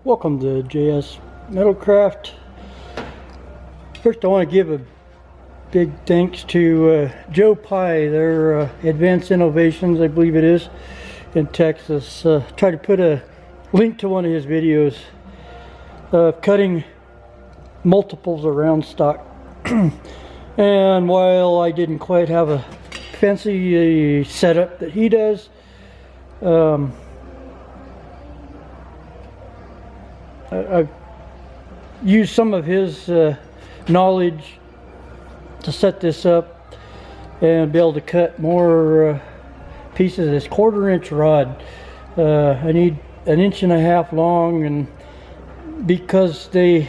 Welcome to JS Metalcraft. First I want to give a big thanks to Joe Pieczynski, their Advanced Innovations, I believe it is, in Texas. Tried to put a link to one of his videos of cutting multiples of round stock. And while I didn't quite have a fancy setup that he does, I've used some of his knowledge to set this up and be able to cut more pieces of this 1/4-inch rod. I need 1.5 inches long, and because they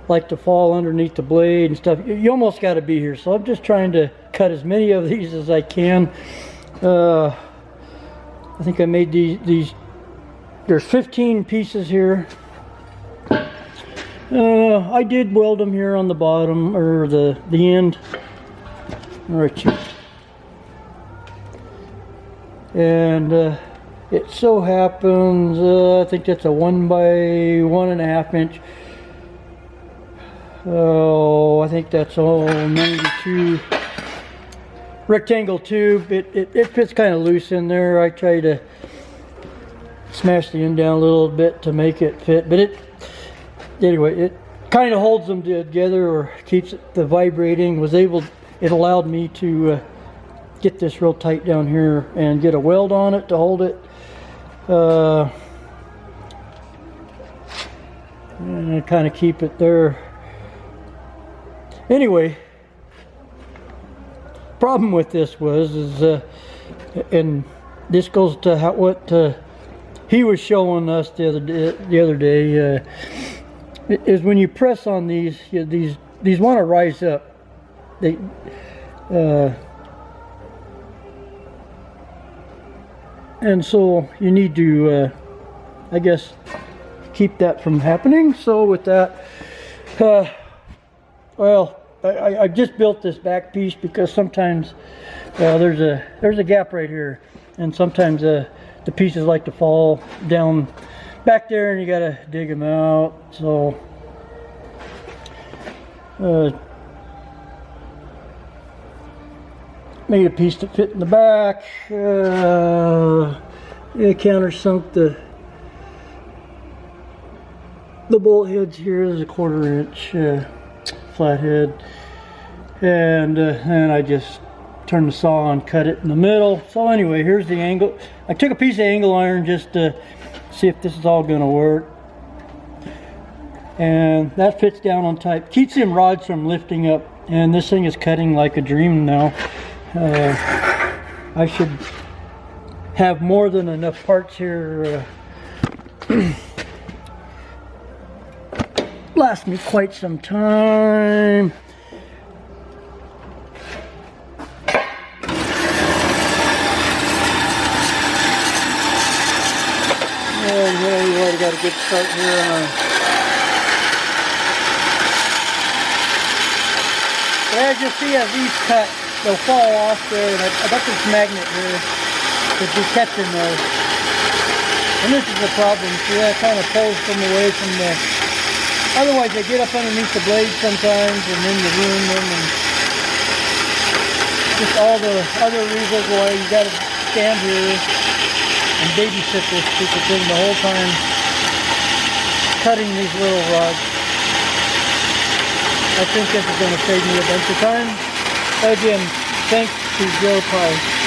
like to fall underneath the blade and stuff, you almost got to be here. So I'm just trying to cut as many of these as I can. I think I made these. There's 15 pieces here. I did weld them here on the bottom, or the end. Right here. And it so happens, I think that's a 1 by 1.5 inch. Oh, I think that's all 92 rectangle tube. It fits kind of loose in there. I try to smash the end down a little bit to make it fit, but anyway, it kind of holds them together or keeps the vibrating. It allowed me to get this real tight down here and get a weld on it to hold it. And kind of keep it there. Anyway, problem with this and this goes to what he was showing us the other day, is when you press on these want to rise up. And so you need to, I guess, keep that from happening. So with that, well, I just built this back piece because sometimes there's a gap right here, and sometimes the pieces like to fall down back there, and you gotta dig them out. So made a piece to fit in the back. Countersunk the bolt heads here. Is a 1/4 inch flathead, and I just turn the saw on, cut it in the middle. So anyway, here's the angle. I took a piece of angle iron just to see if this is all going to work, and that fits down on tight, keeps them rods from lifting up, and this thing is cutting like a dream now. I should have more than enough parts here. Last me quite some time. And here we already got a good start here. But as you see, as these cut, they'll fall off there. And I got this magnet here that be catching those. And this is the problem. See, that kind of pulls them away from the. Otherwise, they get up underneath the blade sometimes, and then you ruin them, and just all the other reasons why you got to stand here and babysit this stupid thing the whole time, cutting these little rods. I think this is going to save me a bunch of time. Again, thanks to Joe Pieczynski.